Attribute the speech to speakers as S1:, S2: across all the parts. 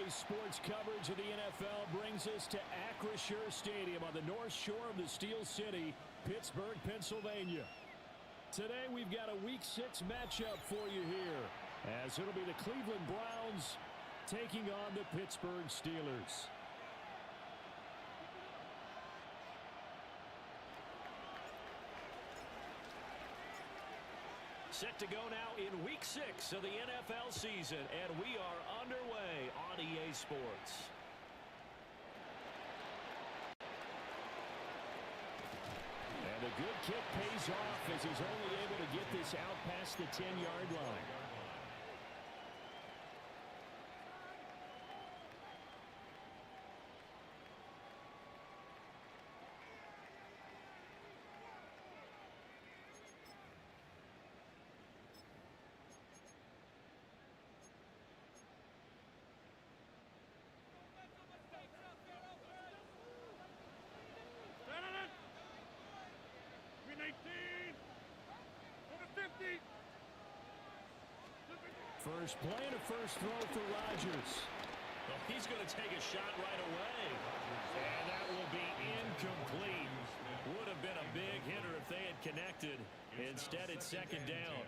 S1: Today's sports coverage of the NFL brings us to Acrisure Stadium on the north shore of the Steel City, Pittsburgh, Pennsylvania. Today we've got a Week 6 matchup for you here, as it'll be the Cleveland Browns taking on the Pittsburgh Steelers. Set to go now in Week 6 of the NFL season, and we are underway on EA Sports. And a good kick pays off as he's only able to get this out past the 10-yard line. First play and a first throw for Rodgers. Well, he's going to take a shot right away. And that will be incomplete. Would have been a big hitter if they had connected. Instead, it's second down.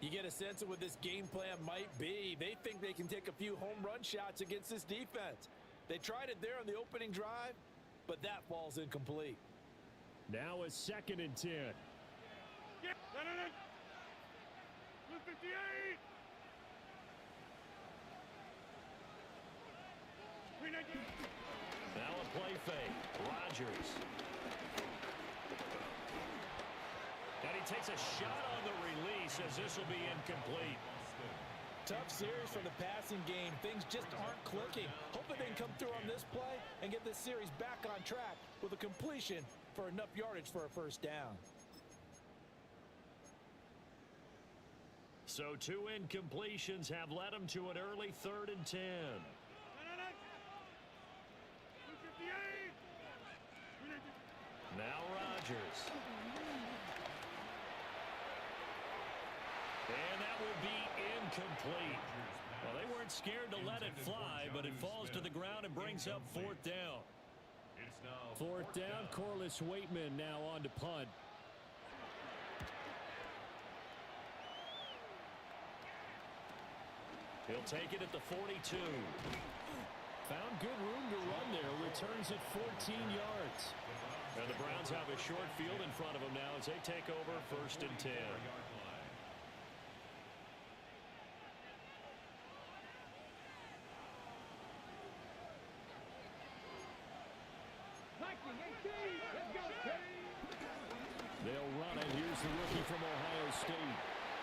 S2: You get a sense of what this game plan might be. They think they can take a few home run shots against this defense. They tried it there on the opening drive, but that falls incomplete.
S1: Now a 2nd and 10.
S3: 258.
S1: Now a play fake. Rodgers. And he takes a shot on the release as this will be incomplete.
S2: Tough series for the passing game. Things just aren't clicking. Hopefully they can come through on this play and get this series back on track with a completion for enough yardage for a first down.
S1: So 2 incompletions have led him to an early 3rd and 10. Now Rodgers. And that will be incomplete. Well, they weren't scared to let it fly, but it falls to the ground and brings up 4th down. 4th down, Corliss Waitman now on to punt. He'll take it at the 42. Found good room to run there. Returns at 14 yards. And the Browns have a short field in front of them now as they take over 1st and 10. They'll run it. Here's the rookie from Ohio State.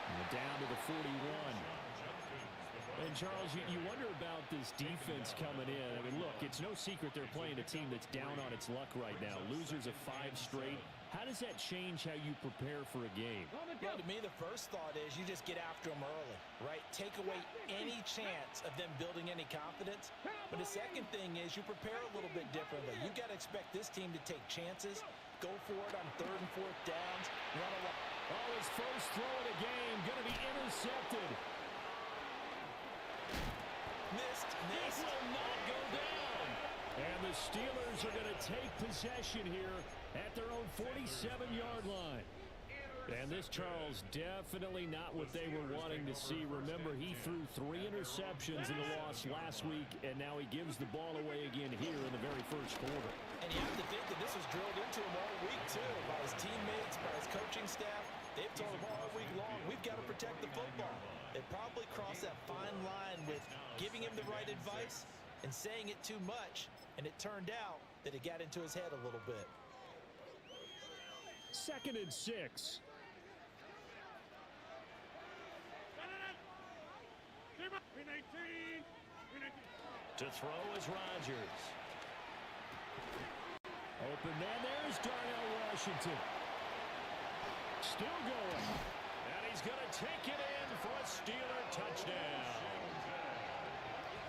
S1: And down to the 41. And, Charles, you wonder about this defense coming in. I mean, look, it's no secret they're playing a team that's down on its luck right now. Losers of 5 straight. How does that change how you prepare for a game?
S2: Well, to me, the first thought is you just get after them early, right? Take away any chance of them building any confidence. But the second thing is you prepare a little bit differently. You got to expect this team to take chances, go for it on 3rd and 4th downs, run a lot.
S1: Oh, his first throw of the game going to be intercepted.
S2: Missed.
S1: This will not go down. And the Steelers are going to take possession here at their own 47-yard line. And this, Charles, definitely not what they were wanting to see. Remember, he threw 3 interceptions in the loss last week, and now he gives the ball away again here in the very first quarter.
S2: And you have to think that this was drilled into him all week, too, by his teammates, by his coaching staff. They've told him all week long, we've got to protect the football. They probably crossed that fine line with giving him the right advice and saying it too much, and it turned out that it got into his head a little bit.
S1: 2nd and 6. To throw is Rodgers. Open man, there's Darnell Washington. Still going. And he's going to take it in for a Steeler touchdown.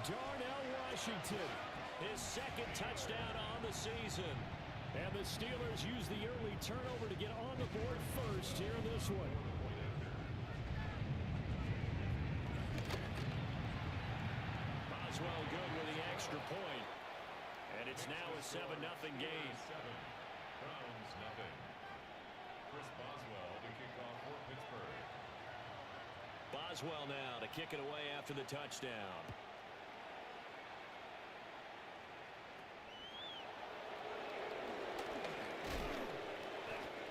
S1: Darnell Washington, his 2nd touchdown on the season. And the Steelers use the early turnover to get on the board first here in this one. Boswell goes It's now a 7-0 game.
S3: Browns nothing. Chris Boswell to kick off for Pittsburgh.
S1: Boswell now to kick it away after the touchdown.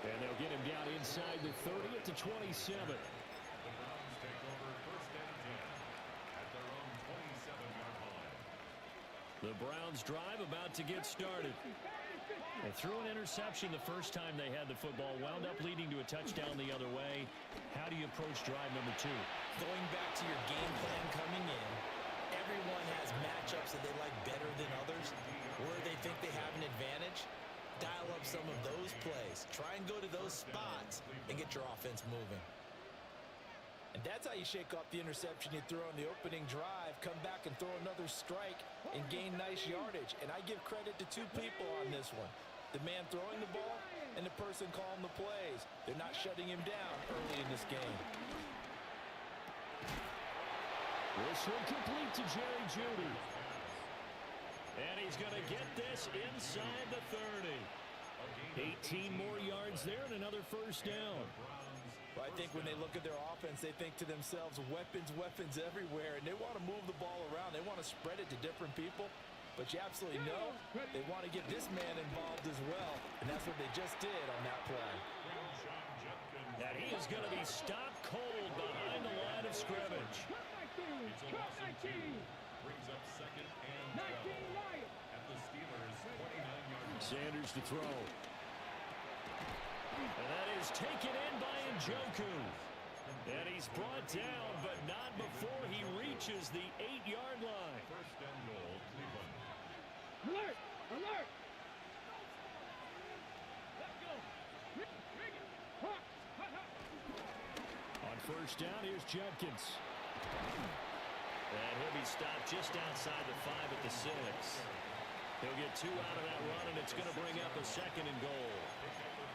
S1: And they'll get him down inside the 30 at the 27.
S3: The Browns take over 1st and 10 at their own 27-yard line.
S1: The Browns drive about to get started. They threw an interception the first time they had the football, wound up leading to a touchdown the other way. How do you approach drive number 2?
S2: Going back to your game plan coming in, everyone has matchups that they like better than others, where they think they have an advantage. Dial up some of those plays. Try and go to those spots and get your offense moving. And that's how you shake off the interception you threw on the opening drive, come back and throw another strike and gain nice yardage. And I give credit to 2 people on this one. The man throwing the ball and the person calling the plays. They're not shutting him down early in this game.
S1: This one complete to Jerry Jeudy. And he's going to get this inside the 30. 18 more yards there and another first down.
S2: Well, I think when they look at their offense, they think to themselves, weapons, weapons everywhere, and they want to move the ball around. They want to spread it to different people, but you absolutely know they want to get this man involved as well, and that's what they just did on that play.
S1: And he is going to be stopped cold behind the line of scrimmage.
S3: Brings up 2nd and 12 at the Steelers' 29-yard line.
S1: Sanders to throw. And that is taken in by Njoku. And he's brought down, but not before he reaches the 8-yard line.
S3: 1st and goal, Cleveland.
S4: Alert! Alert! Let's go!
S1: On first down, here's Judkins. And he'll be stopped just outside the 5 at the 6. He'll get 2 out of that run, and it's going to bring up a 2nd and goal.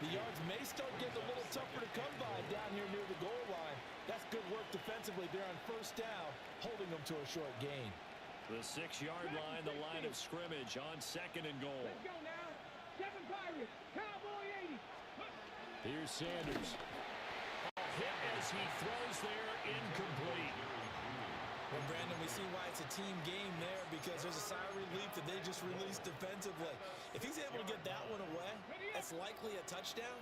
S2: The yards may start getting a little tougher to come by down here near the goal line. That's good work defensively there on first down, holding them to a short gain.
S1: The 6-yard line, the line of scrimmage on 2nd and goal.
S4: Let's go now. 7 Pirates. Cowboy 80.
S1: Here's Sanders. Hit as he throws there, incomplete.
S2: Well, Brandon, we see why it's a team game there, because there's a sigh of relief that they just released defensively. If he's able to get that one away, that's likely a touchdown.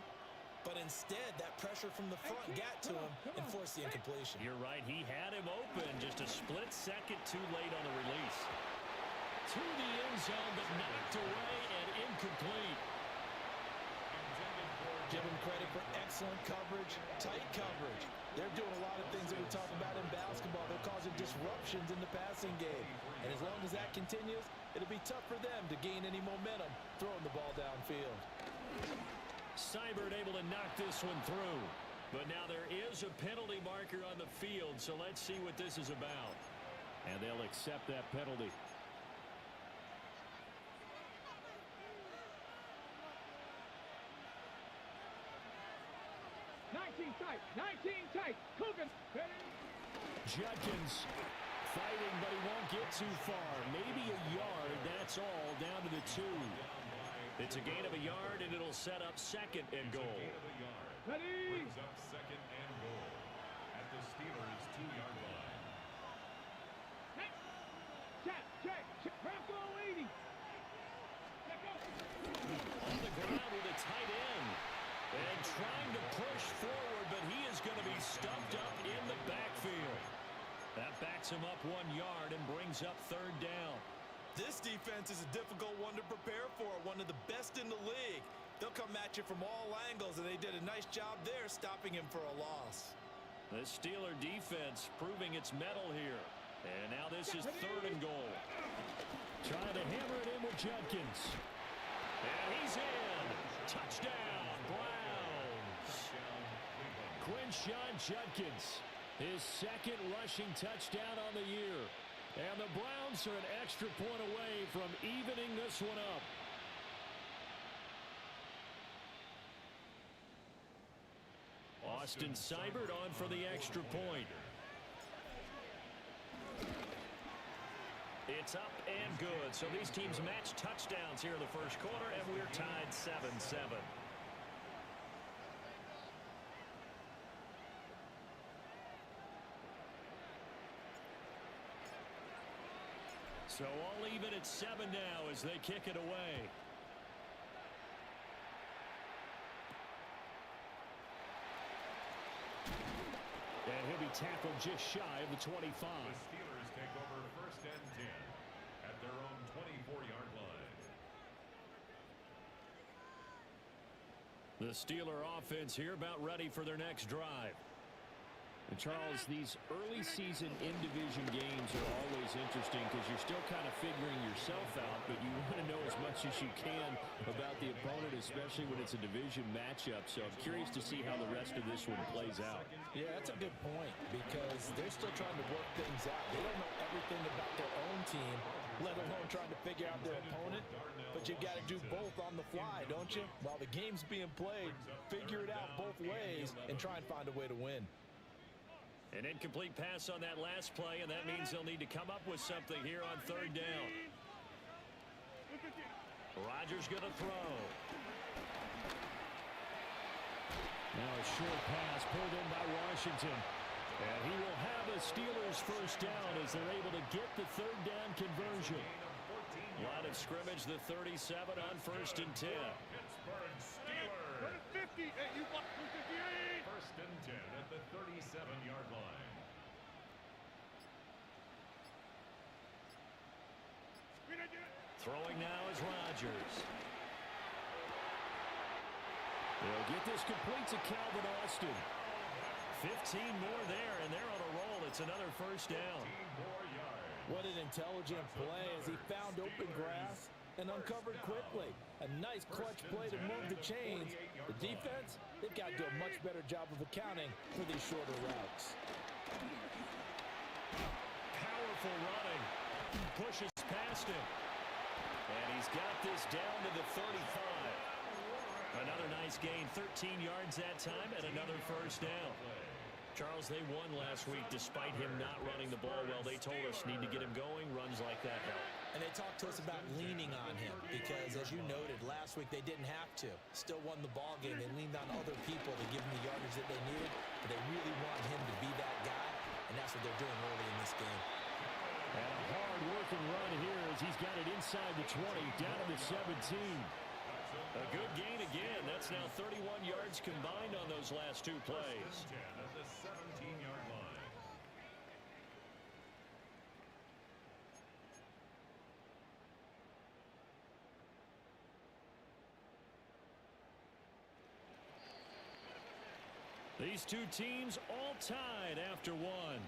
S2: But instead, that pressure from the front got to him and forced the incompletion.
S1: You're right. He had him open, just a split second too late on the release. To the end zone, but knocked away and incomplete.
S2: Give him credit for excellent coverage, tight coverage. They're doing a lot of things that we talk about in basketball. They're causing disruptions in the passing game. And as long as that continues, it'll be tough for them to gain any momentum throwing the ball downfield.
S1: Seibert able to knock this one through. But now there is a penalty marker on the field, so let's see what this is about. And they'll accept that penalty.
S4: Tight. 19 tight. Coogan.
S1: Judkins fighting, but he won't get too far. Maybe a yard, that's all, down to the 2. It's a gain of a yard, and it'll set up 2nd and goal.
S4: Ready?
S3: Brings up 2nd and goal at the Steelers' 2-yard line.
S4: Check. Bronco 80. Check out.
S1: On the ground with a tight end. And trying to push forward, but he is going to be stuffed up in the backfield. That backs him up 1 yard and brings up 3rd down.
S2: This defense is a difficult one to prepare for, one of the best in the league. They'll come at you from all angles, and they did a nice job there stopping him for a loss.
S1: The Steeler defense proving its mettle here. And now this is 3rd and goal. Trying to hammer it in with Judkins. And he's in. Touchdown, Browns. Quinshon Judkins, his 2nd rushing touchdown on the year. And the Browns are an extra point away from evening this one up. Austin Seibert on for the extra point. It's up and good. So these teams match touchdowns here in the first quarter, and we're tied 7-7. So all even at 7 now as they kick it away. And he'll be tackled just shy of the 25.
S3: The Steelers take over first and 10 at their own 24-yard line.
S1: The Steeler offense here about ready for their next drive. And Charles, these early season in-division games are always interesting because you're still kind of figuring yourself out, but you want to know as much as you can about the opponent, especially when it's a division matchup. So I'm curious to see how the rest of this one plays out.
S2: Yeah, that's a good point because they're still trying to work things out. They don't know everything about their own team, let alone trying to figure out their opponent. But you've got to do both on the fly, don't you? While the game's being played, figure it out both ways and try and find a way to win.
S1: An incomplete pass on that last play, and that means they'll need to come up with something here on third down. Rodgers going to throw. Now a short pass pulled in by Washington. And he will have a Steelers first down as they're able to get the third down conversion. Line of scrimmage, the 37 on first and 10.
S3: Pittsburgh Steelers.
S4: 50. Hey, you got 58.
S3: First and 10 at the 37-yard line.
S1: Throwing now is Rodgers. They'll get this complete to Calvin Austin. 15 more there, and they're on a roll. It's another first down.
S3: 15 more yards.
S2: What an intelligent play as he found open grass and uncovered quickly. A nice clutch play to move the chains. The defense, they've got to do a much better job of accounting for these shorter routes.
S1: Powerful running. Pushes past him. And he's got this down to the 35. Another nice gain, 13 yards that time, and another first down. Charles, they won last week despite him not running the ball well. They told us need to get him going. Runs like that help.
S2: And they talked to us about leaning on him because, as you noted, last week they didn't have to. Still won the ball game. They leaned on other people to give them the yardage that they needed, but they really want him to be that guy, and that's what they're doing early in this game.
S1: And a hard-working run here as he's got it inside the 20, down to the 17. A good gain again. That's now 31 yards combined on those last two plays.
S3: At the 17-yard line.
S1: These two teams all tied after one.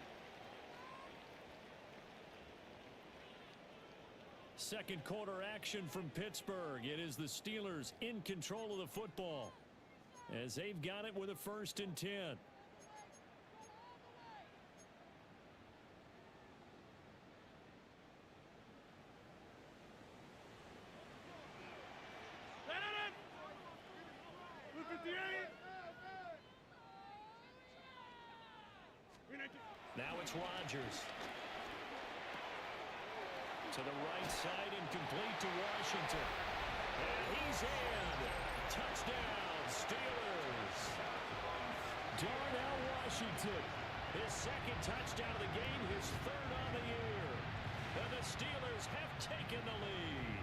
S1: Second quarter action from Pittsburgh. It is the Steelers in control of the football as they've got it with a first and 10. Now it's Rodgers. To the right side and complete to Washington. And he's in. Touchdown, Steelers. Darnell Washington. His second touchdown of the game, his third on the year. And the Steelers have taken the lead.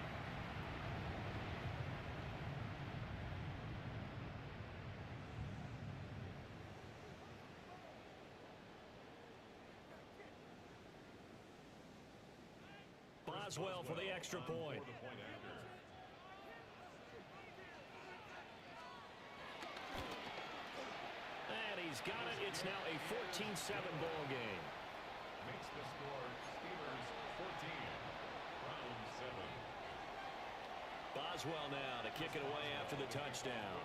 S1: Boswell for the extra point. And he's got it. It's now a 14-7 ball game.
S3: Makes the score Steelers 14, Browns 7.
S1: Boswell now to kick it away after the touchdown.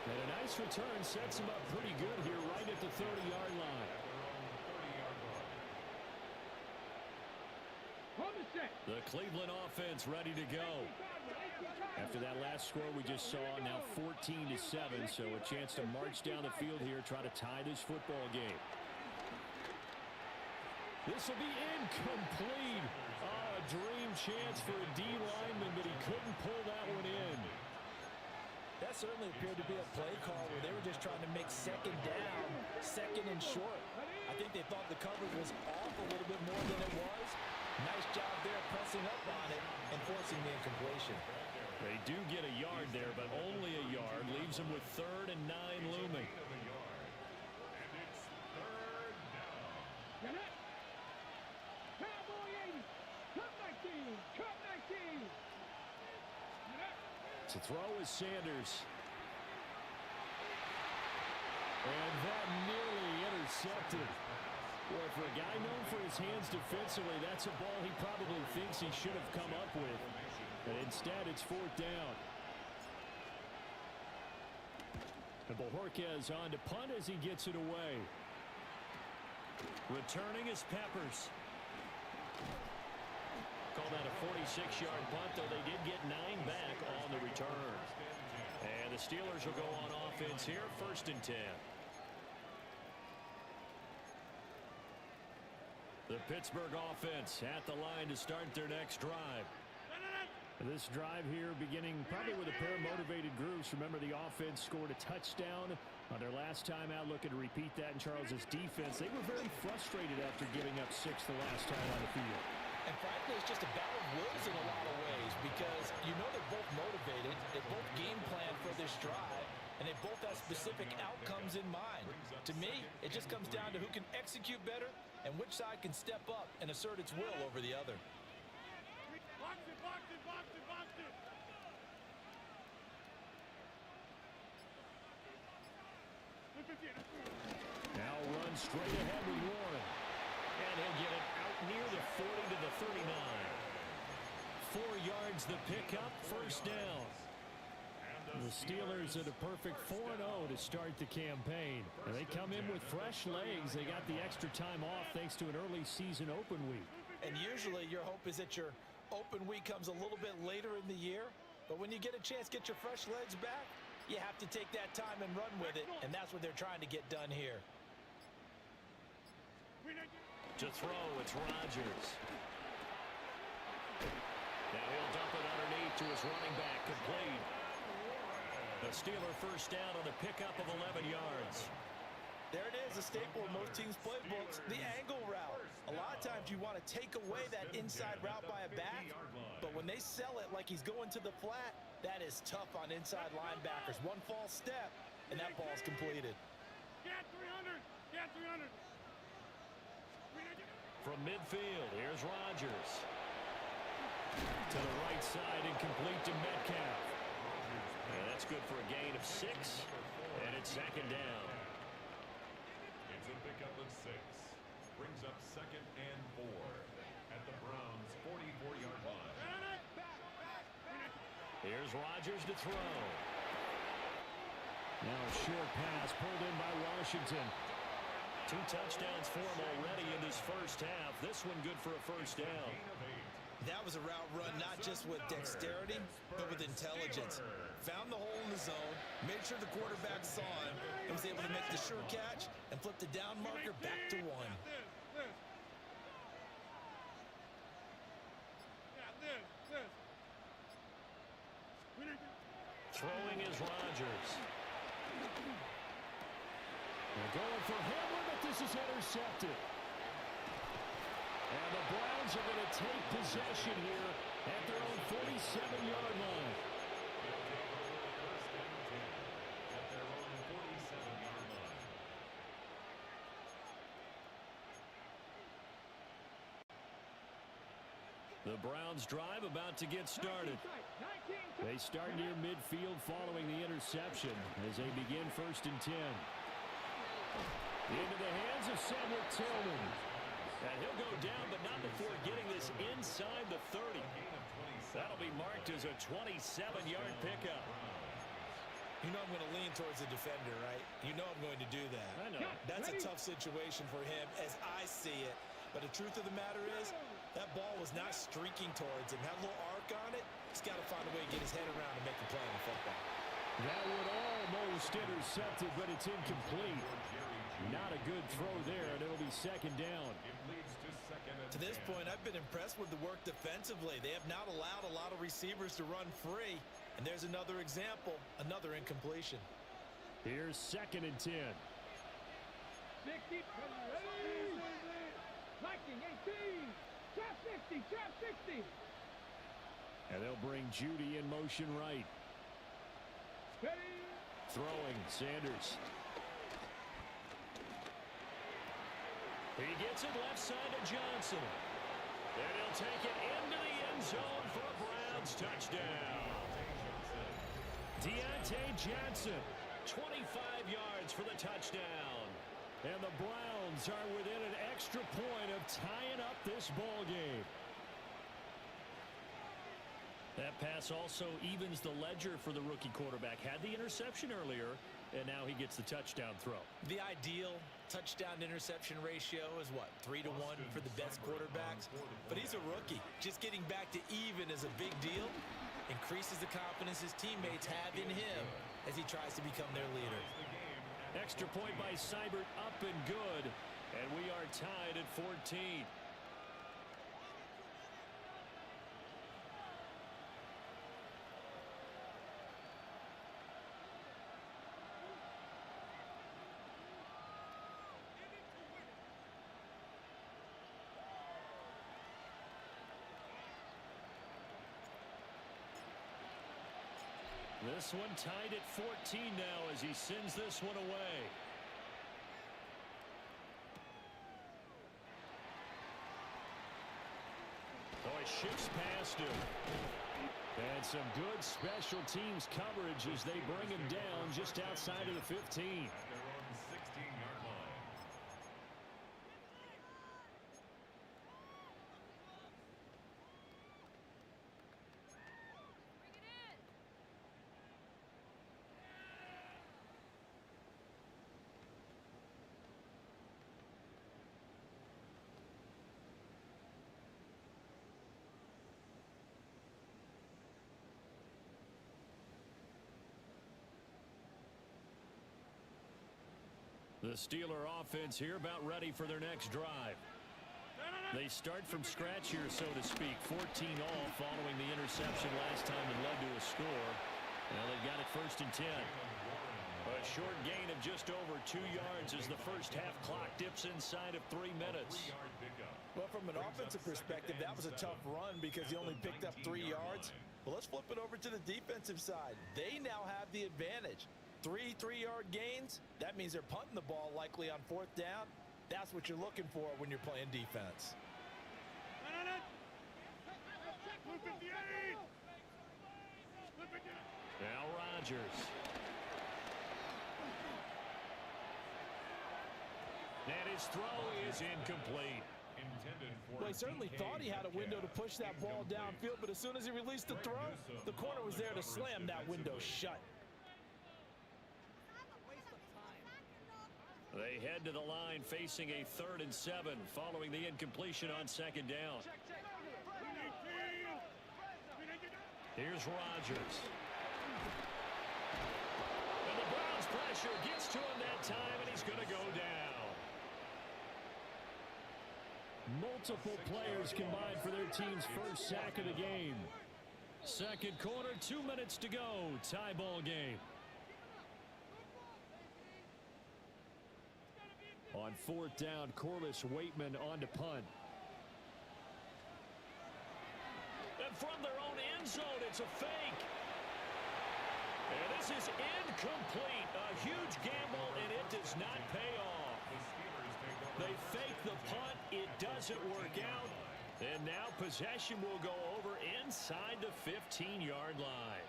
S1: And a nice return sets him up pretty good here right at the 30-yard line.
S4: From the set.
S1: The Cleveland offense ready to go. After that last score we just saw, now 14-7, so a chance to march down the field here, try to tie this football game. This will be incomplete. Oh, a dream chance for a D lineman, but he couldn't pull that one in.
S2: That certainly appeared to be a play call where they were just trying to make second down, second and short. I think they thought the coverage was off a little bit more than it was. Nice job there pressing up on it and forcing the incompletion.
S1: They do get a yard there, but only a yard. Leaves them with 3rd and 9 looming.
S4: Get it. Cowboy 80. Cup 19. Cup 19.
S1: To throw is Sanders. And that nearly intercepted. Boy, for a guy known for his hands defensively, that's a ball he probably thinks he should have come up with. But instead, it's 4th down. And Bojorquez on to punt as he gets it away. Returning is Peppers. Call that a 46-yard punt, though they did get 9 back on the return. And the Steelers will go on offense here, 1st and 10. The Pittsburgh offense at the line to start their next drive. This drive here beginning probably with a pair of motivated groups. Remember, the offense scored a touchdown on their last time out. Looking to repeat that in Charles's defense. They were very frustrated after giving up 6 the last time on the field.
S2: And frankly, it's just a battle of wills in a lot of ways because you know they're both motivated, they both game plan for this drive, and they both have specific outcomes in mind. To me, it just comes down to who can execute better and which side can step up and assert its will over the other.
S4: Box it, box it, box it, box it.
S1: Now run straight ahead with Warren. And he'll get it out near the 40 to the 39. 4 yards the pickup, 1st down. The Steelers at a perfect 4-0 to start the campaign. And they come in with fresh legs. They got the extra time off thanks to an early season open week.
S2: And usually your hope is that your open week comes a little bit later in the year. But when you get a chance to get your fresh legs back, you have to take that time and run with it. And that's what they're trying to get done here.
S1: To throw, it's Rodgers. Now he'll dump it underneath to his running back, complete. The Steeler 1st down on the pickup of 11 yards.
S2: There it is, a staple in most teams' playbooks, the angle route. A lot of times you want to take away that inside route by a back, but when they sell it like he's going to the flat, that is tough on inside linebackers. One false step, and that ball's completed.
S4: Get 300. Get 300.
S1: From midfield, here's Rodgers. To the right side and complete to Metcalf. And that's good for a gain of 6, and it's 2nd down.
S3: It's a pickup of 6. Brings up 2nd and 4 at the Browns' 44-yard line.
S1: Here's Rodgers to throw. Now a short pass pulled in by Washington. 2 touchdowns for him already in this 1st half. This one good for a 1st down.
S2: That was a route run not just with dexterity, but with intelligence. Found the hole in the zone, made sure the quarterback saw him, and was able to make the sure catch and flip the down marker back to 1.
S1: Throwing is Rodgers. They're going for Hamlin, but this is intercepted. And the Browns are going to take possession here at their own 47-yard line. The Browns drive about to get started. They start near midfield following the interception as they begin 1st and 10. Into the hands of Cedric Tillman. And he'll go down, but not before getting this inside the 30. That'll be marked as a 27-yard pickup.
S2: You know I'm going to lean towards the defender, right? You know I'm going to do that.
S1: I know.
S2: That's a tough situation for him as I see it. But the truth of the matter is, that ball was not streaking towards him. Had a little arc on it. He's got to find a way to get his head around and make a play on the football.
S1: That would almost intercepted, but it's incomplete. Not a good throw there, and it'll be second down.
S2: To this point, I've been impressed with the work defensively. They have not allowed a lot of receivers to run free. And there's another example, another incompletion.
S1: Here's second and 10.
S4: 60, ready, blocking 18, trap 60, trap 60.
S1: And they'll bring Judy in motion right.
S4: Ready.
S1: Throwing, Sanders. He gets it left side to Johnson. And he'll take it into the end zone for a Browns touchdown. Deontay Johnson, 25 yards for the touchdown. And the Browns are within an extra point of tying up this ball game. That pass also evens the ledger for the rookie quarterback. Had the interception earlier, and now he gets the touchdown throw.
S2: The ideal touchdown-interception ratio is what, 3 to 1 for the best quarterbacks? But he's a rookie. Just getting back to even is a big deal. Increases the confidence his teammates have in him as he tries to become their leader.
S1: Extra point by Seibert, up and good. And we are tied at 14. This one tied at 14 now as he sends this one away. Oh, he shifts past him. And some good special teams coverage as they bring him down just outside of the 15.
S3: At their own 16-yard line.
S1: The Steeler offense here about ready for their next drive. They start from scratch here, so to speak. 14 all following the interception last time that led to a score. Now they've got it first and 10. A short gain of just over 2 yards as the first half clock dips inside of 3 minutes.
S2: Well, from an offensive perspective, that was a tough run because he only picked up 3 yards. Well, let's flip it over to the defensive side. They now have the advantage. 3 3-yard gains, that means they're punting the ball likely on 4th down. That's what you're looking for when you're playing defense.
S1: Now Rodgers. And his throw is incomplete.
S2: Well, he certainly thought he had a window to push that ball downfield, but as soon as he released the throw, the corner was there to slam that window shut.
S1: They head to the line facing a 3rd and 7 following the incompletion on 2nd down. Here's Rodgers. And the Browns pressure gets to him that time, and he's going to go down. Multiple players combined for their team's first sack of the game. Second quarter, 2 minutes to go. Tie ball game. On 4th down, Corliss Waitman on to punt. And from their own end zone, it's a fake. And this is incomplete. A huge gamble, and it does not pay off. They fake the punt. It doesn't work out. And now possession will go over inside the 15-yard line.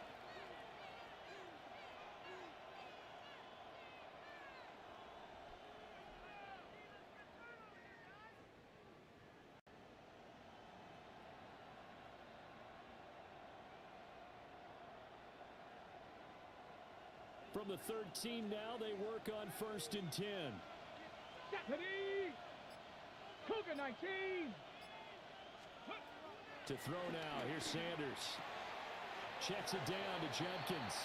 S1: From the 13 now, they work on 1st and 10.
S4: Deputy! Cougar 19.
S1: To throw now, here's Sanders. Checks it down to Jenkins.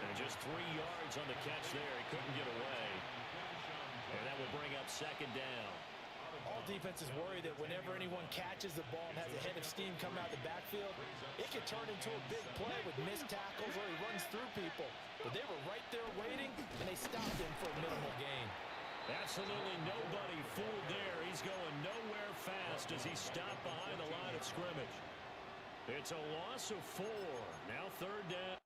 S1: And just 3 yards on the catch there. He couldn't get away. And that will bring up second down.
S2: All defenses worry that whenever anyone catches the ball and has a head of steam coming out the backfield, it can turn into a big play with missed tackles or he runs through people. But they were right there waiting, and they stopped him for a minimal gain.
S1: Absolutely nobody fooled there. He's going nowhere fast as he stopped behind the line of scrimmage. It's a loss of 4. Now third down.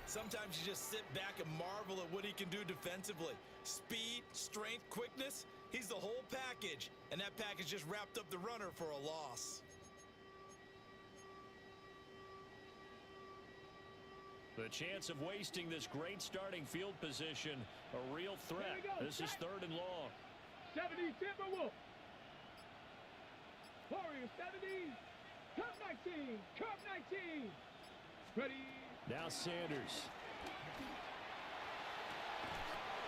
S2: Sometimes you just sit back and marvel at what he can do defensively. Speed, strength, quickness, he's the whole package. And that package just wrapped up the runner for a loss.
S1: The chance of wasting this great starting field position, a real threat. This is third and long.
S4: 70 Timberwolves. Warriors 70. Cup 19. Cup 19. Ready.
S1: Now Sanders.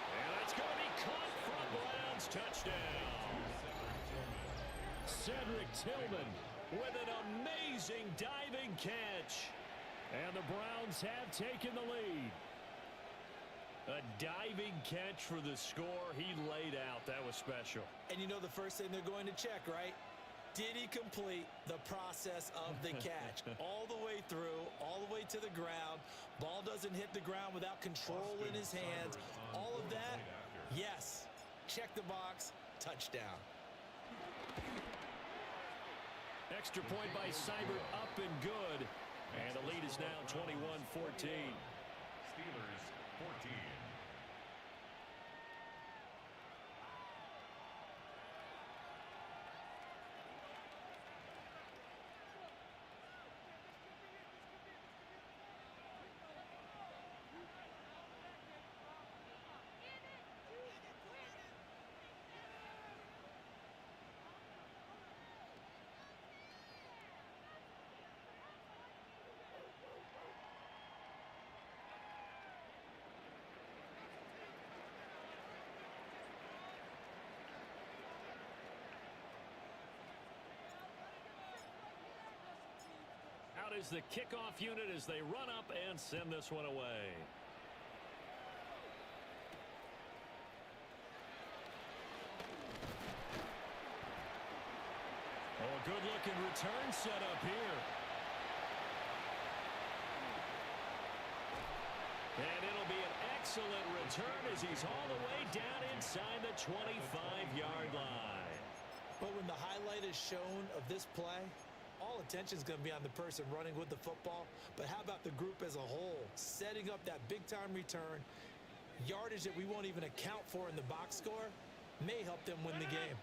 S1: And that's going to be caught for a Browns touchdown. Cedric Tillman with an amazing diving catch. And the Browns have taken the lead. A diving catch for the score. He laid out. That was special.
S2: And you know the first thing they're going to check, right? Did he complete the process of the catch? All the way through, all the way to the ground. Ball doesn't hit the ground without control in his hands. All of that, yes. Check the box, touchdown.
S1: Extra point by Seibert, up and good. And the lead is now 21-14.
S3: Steelers 14.
S1: out is the kickoff unit as they run up and send this one away. Oh, a good-looking return set up here. And it'll be an excellent return as he's all the way down inside the 25-yard line.
S2: But when the highlight is shown of this play, all attention is going to be on the person running with the football. But how about the group as a whole? Setting up that big-time return, yardage that we won't even account for in the box score, may help them win the game.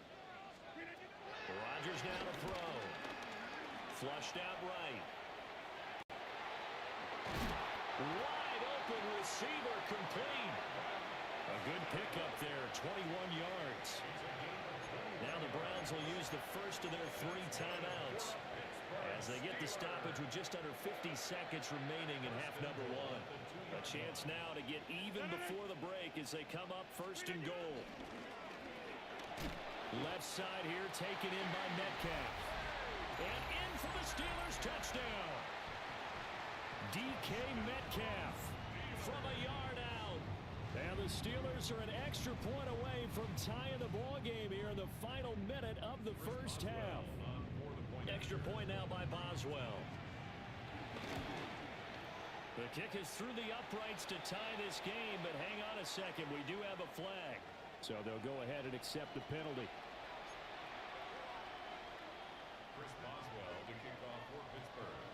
S1: Rodgers now to throw. Flushed out right. Wide open receiver complete. A good pickup there, 21 yards. Now the Browns will use the first of their 3 timeouts as they get the stoppage with just under 50 seconds remaining in half number 1. A chance now to get even before the break as they come up first and goal. Left side here taken in by Metcalf. And in for the Steelers touchdown. DK Metcalf from a yard out. And the Steelers are an extra point away from tying the ball game here in the final minute of the first half. Extra point now by Boswell. The kick is through the uprights to tie this game, but hang on a second. We do have a flag. So they'll go ahead and accept the penalty.
S3: Chris Boswell to kick off for Pittsburgh.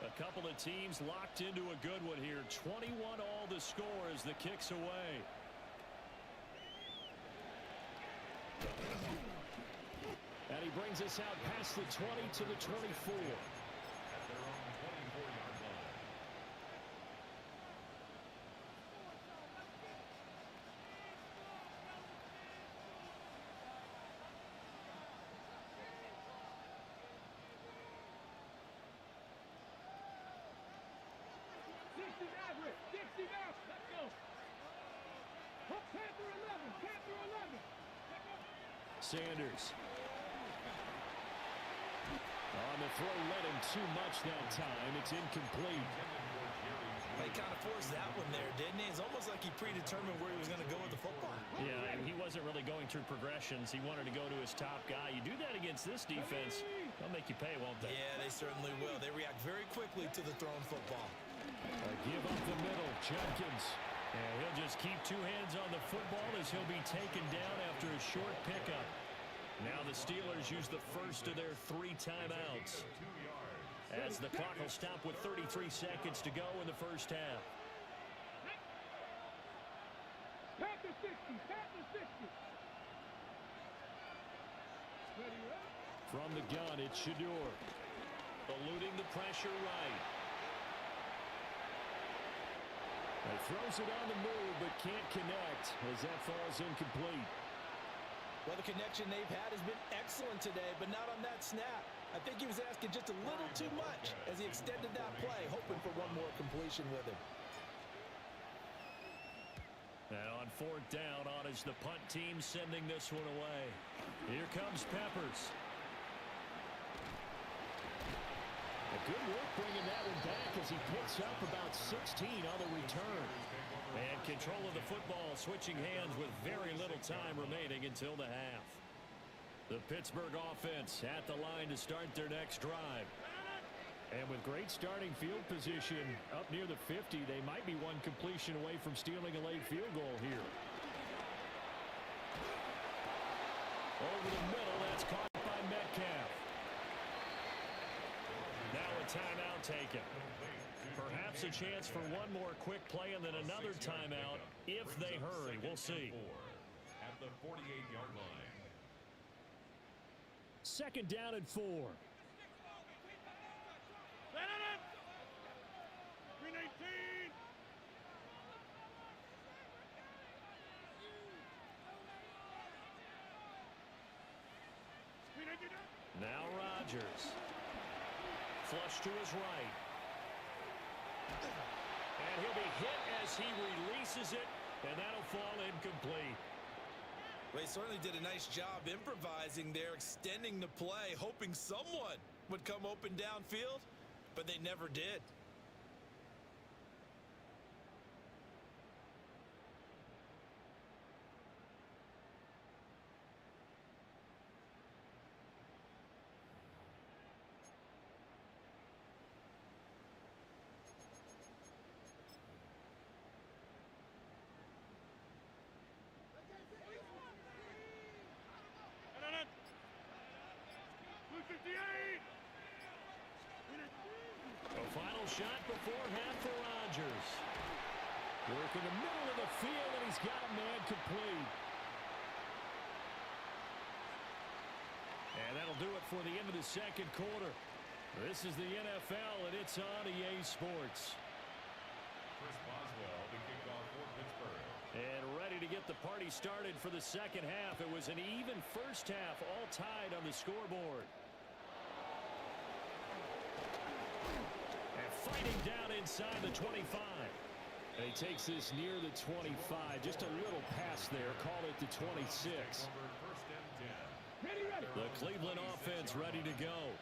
S1: A couple of teams locked into a good one here. 21 all the score as the kick's away. And he brings us out past the 20 to the 24.
S3: At their own 24-yard line.
S4: Dixie out. Let's go. Panther 11. Panther 11.
S1: Sanders. On the throw, led him too much that time. It's incomplete.
S2: He kind of forced that one there, didn't he? It's almost like he predetermined where he was going to go with the football.
S1: Yeah, and he wasn't really going through progressions. He wanted to go to his top guy. You do that against this defense, they'll make you pay, won't they?
S2: Yeah, they certainly will. They react very quickly to the thrown football.
S1: Give up the middle, Judkins. And he'll just keep 2 hands on the football as he'll be taken down after a short pickup. Now the Steelers use the first of their 3 timeouts, as the clock will stop with 33 seconds to go in the first half.
S4: Panther 60. Panther 60.
S1: From the gun, it's Shador. Eluding the pressure right. He throws it on the move, but can't connect as that falls incomplete.
S2: Well, the connection they've had has been excellent today, but not on that snap. I think he was asking just a little too much as he extended that play, hoping for one more completion with him.
S1: Now on 4th down, on is the punt team sending this one away. Here comes Peppers. A good work bringing that one back as he picks up about 16 on the return. And control of the football switching hands with very little time remaining until the half. The Pittsburgh offense at the line to start their next drive. And with great starting field position up near the 50, they might be one completion away from stealing a late field goal here. Over the middle, that's caught by Metcalf. Now a timeout taken. Perhaps a chance for one more quick play and then another timeout if they hurry. We'll see.
S3: At the 48-yard line.
S1: 2nd down and 4.
S4: Green 18.
S1: Now Rodgers. Flush to his right. And he'll be hit as he releases it, and that'll fall incomplete.
S2: They certainly did a nice job improvising there, extending the play, hoping someone would come open downfield, but they never did.
S1: A final shot before half for Rodgers. Work in the middle of the field, and he's got a man complete. And that'll do it for the end of the second quarter. This is the NFL, and it's on EA Sports.
S3: Chris Boswell to kick off for Pittsburgh.
S1: And ready to get the party started for the second half. It was an even first half, all tied on the scoreboard. And fighting down inside the 25. And he takes this near the 25. Just a little pass there. Call it the 26.
S3: First and 10.
S4: Ready, ready.
S1: The Cleveland offense ready to go.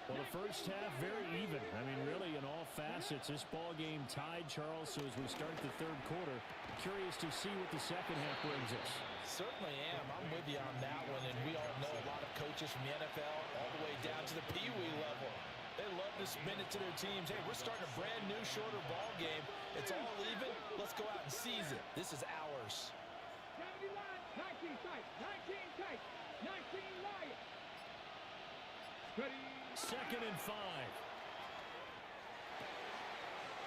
S1: Well, the first half very even. I mean, really, in all facets, this ball game tied, Charles. So as we start the third quarter, curious to see what the second half brings us.
S2: Certainly am. I'm with you on that one, and we all know a lot of coaches from the NFL all the way down to the Pee Wee level. They love to spin it to their teams. Hey, we're starting a brand new, shorter ball game. It's all even. Let's go out and seize it. This is ours.
S4: 70 line, 19 tight, 19 tight, 19 Lions. Ready.
S1: Second and 5.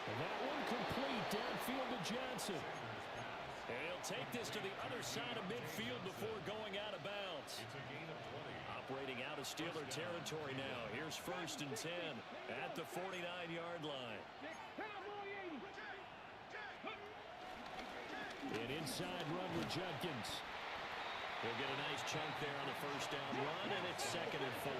S1: And that one complete downfield to Johnson. And he'll take this to the other side of midfield before going out of bounds.
S3: It's a gain of 20.
S1: Operating out of Steeler territory now. Here's first and 10 at the 49-yard line.
S4: Cowboy 80.
S1: An inside run with Judkins. He'll get a nice chunk there on the first down run, and it's second and 4.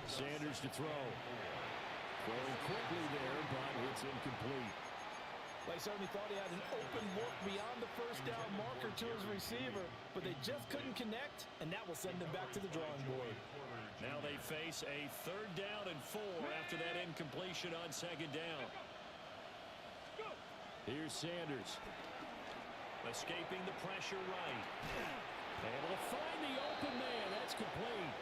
S1: Sanders to throw. Throwing quickly there, but it's incomplete.
S2: They certainly thought he had an open look beyond the first down marker to his receiver, but they just couldn't connect, and that will send them back to the drawing board.
S1: Now they face a third down and 4 after that incompletion on second down. Here's Sanders. Escaping the pressure right. Able to find the open man. That's complete.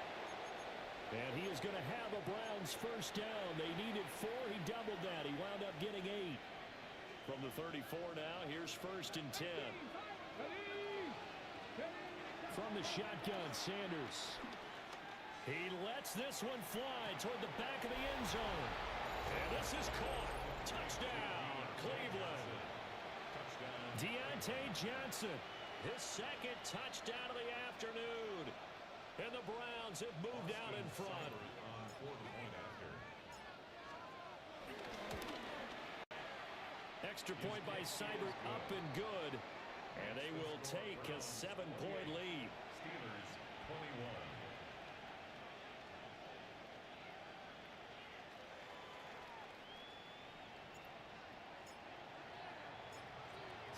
S1: And he is going to have a Browns first down. They needed 4. He doubled that. He wound up getting 8. From the 34 now, here's first and 10. From the shotgun, Sanders. He lets this one fly toward the back of the end zone. And this is caught. Touchdown, Cleveland. Deontay Johnson, his second touchdown of the afternoon. And the Browns have moved out in front. Extra point by Seibert up and good. And they will take a 7-point lead.
S3: Steelers 21.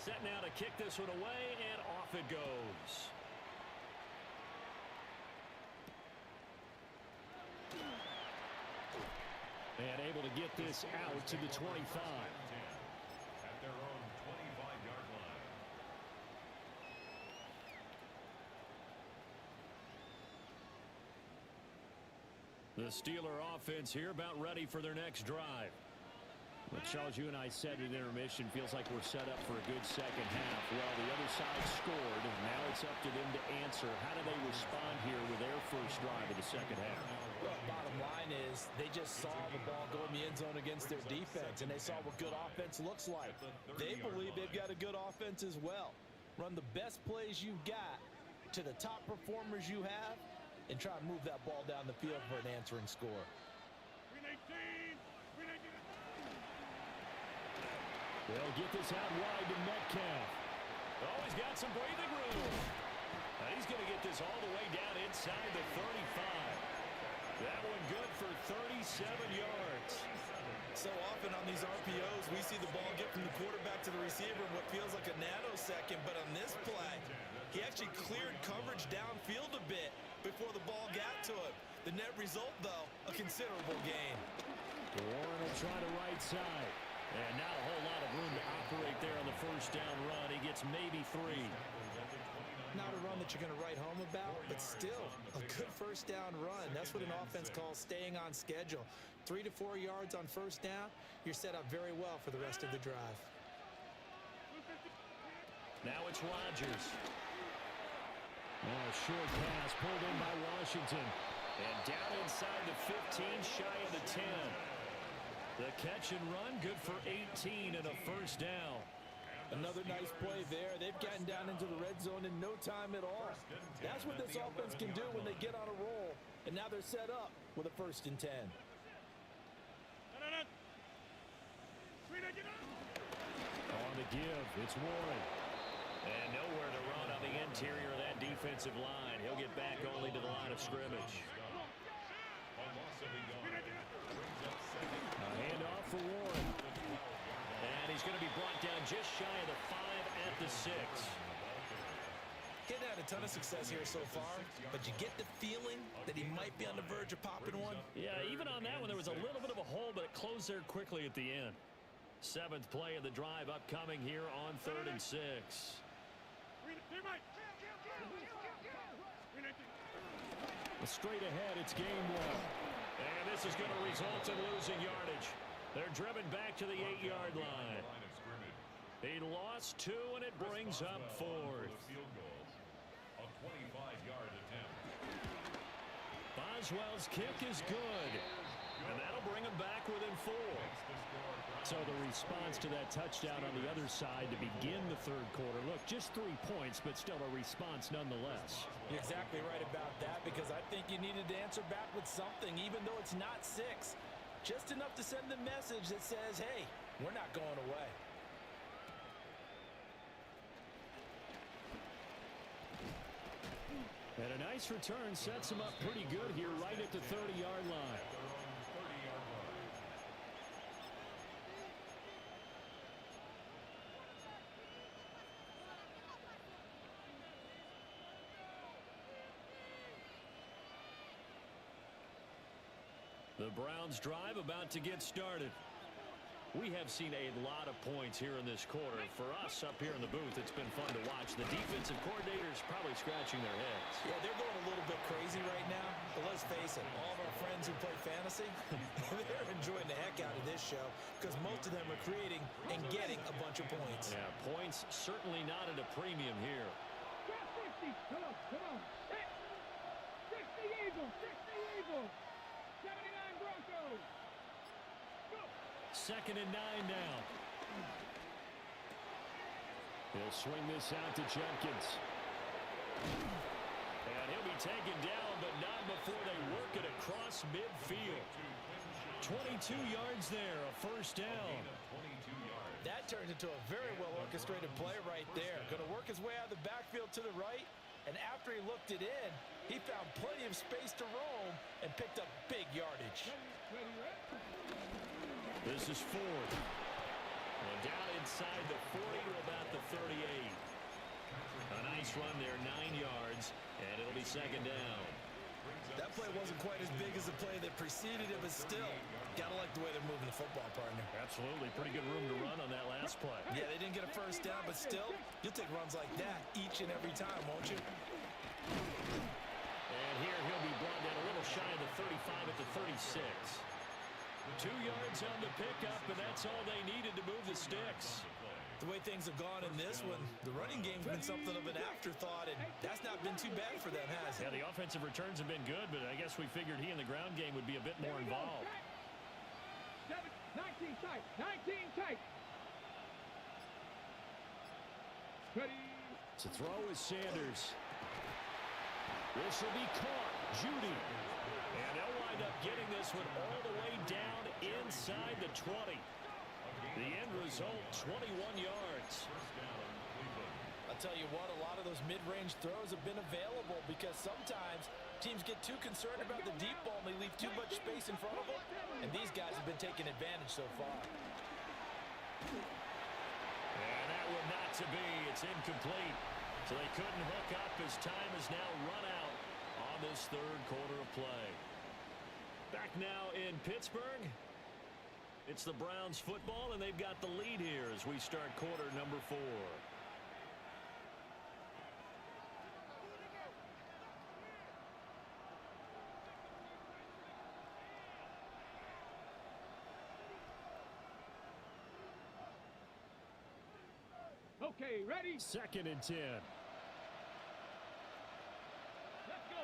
S1: Set now to kick this one away, and off it goes. And able to get this out to the 25.
S3: At their own 25-yard line.
S1: The Steeler offense here about ready for their next drive. Well, Charles, you and I said at intermission, feels like we're set up for a good second half. Well, the other side scored. Now it's up to them to answer. How do they respond here with their first drive of the second half?
S2: Well, bottom line is they just saw the ball go in the end zone against their defense, and they saw what good offense looks like. They believe they've got a good offense as well. Run the best plays you've got to the top performers you have, and try and move that ball down the field for an answering score.
S1: They'll get this out wide to Metcalf. Oh, he's got some breathing room. Now he's going to get this all the way down inside the 35. That one good for 37 yards.
S2: So often on these RPOs, we see the ball get from the quarterback to the receiver in what feels like a nanosecond, but on this play, he actually cleared coverage downfield a bit before the ball got to him. The net result, though, a considerable gain.
S1: Warren will try to right side. And not a whole lot of room to operate there on the first down run. He gets maybe 3.
S2: Not a run that you're going to write home about, but still a good first down run. That's what an offense calls staying on schedule. 3 to 4 yards on first down, you're set up very well for the rest of the drive.
S1: Now it's Rodgers. A short pass pulled in by Washington. And down inside the 15, shy of the 10. The catch and run, good for 18 and a first down.
S2: Another nice play there. They've gotten down into the red zone in no time at all. That's what this offense can do when they get on a roll. And now they're set up with a 1st and 10.
S1: On the give, it's Warren. And nowhere to run on the interior of that defensive line. He'll get back only to the line of scrimmage. A handoff for Warren. And he's going to be brought down just shy of the 5 at the 6.
S2: Getting had a ton of success here so far, but you get the feeling that he might be on the verge of popping one.
S1: Yeah, even on that one, there was a little bit of a hole, but it closed there quickly at the end. 7th play of the drive upcoming here on 3rd and 6. Straight ahead, it's game 1. And this is going to result in losing yardage. They're driven back to the 8-yard line. He lost 2, and it brings up 4th.
S3: A 25-yard attempt.
S1: Boswell's kick is good. And that'll bring him back within 4. So the response to that touchdown on the other side to begin the 3rd quarter. Look, just 3 points, but still a response nonetheless.
S2: You're exactly right about that, because I think you needed to answer back with something, even though it's not 6. Just enough to send the message that says, hey, we're not going away.
S1: And a nice return sets him up pretty good here right at the 30-yard line. The Browns drive about to get started. We have seen a lot of points here in this quarter. For us up here in the booth, it's been fun to watch. The defensive coordinators probably scratching their heads.
S2: Yeah, they're going a little bit crazy right now. But let's face it, all of our friends who play fantasy, they're enjoying the heck out of this show because most of them are creating and getting a bunch of points.
S1: Yeah, points certainly not at a premium here.
S4: 50. Come on. 60 Eagles. 79 Broncos. Go.
S1: 2nd and 9 now. He'll swing this out to Jenkins. And he'll be taken down, but not before they work it across midfield. 22 yards there, a first down.
S2: That turned into a very well-orchestrated play right there. Going to work his way out of the backfield to the right, and after he looked it in, he found plenty of space to roam and picked up big yardage.
S1: This is 4th. And down inside the 40 to about the 38. A nice run there, 9 yards, and it'll be 2nd down.
S2: That play wasn't quite as big as the play that preceded it, but still, gotta like the way they're moving the football, partner.
S1: Absolutely. Pretty good room to run on that last play.
S2: Yeah, they didn't get a first down, but still, you'll take runs like that each and every time, won't you?
S1: And here he'll be brought down a little shy of the 35 at the 36. 2 yards on the pickup, and that's all they needed to move the sticks.
S2: The way things have gone in this one, the running game's been something of an afterthought, and that's not been too bad for them, has it?
S1: Yeah, the offensive returns have been good, but I guess we figured he in the ground game would be a bit more involved.
S4: 19 tight. 19 tight. Ready.
S1: To throw is Sanders. This will be caught. Judy. And they'll wind up getting this one all the way down inside the 20. The end result, 21 yards.
S2: I'll tell you what, a lot of those mid-range throws have been available because sometimes teams get too concerned about the deep ball and they leave too much space in front of them, and these guys have been taking advantage so far.
S1: And that one not to be. It's incomplete. So they couldn't hook up as time has now run out on this third quarter of play. Back now in Pittsburgh. It's the Browns football, and they've got the lead here as we start quarter number 4.
S4: Okay, ready?
S1: 2nd and 10.
S4: Let's go.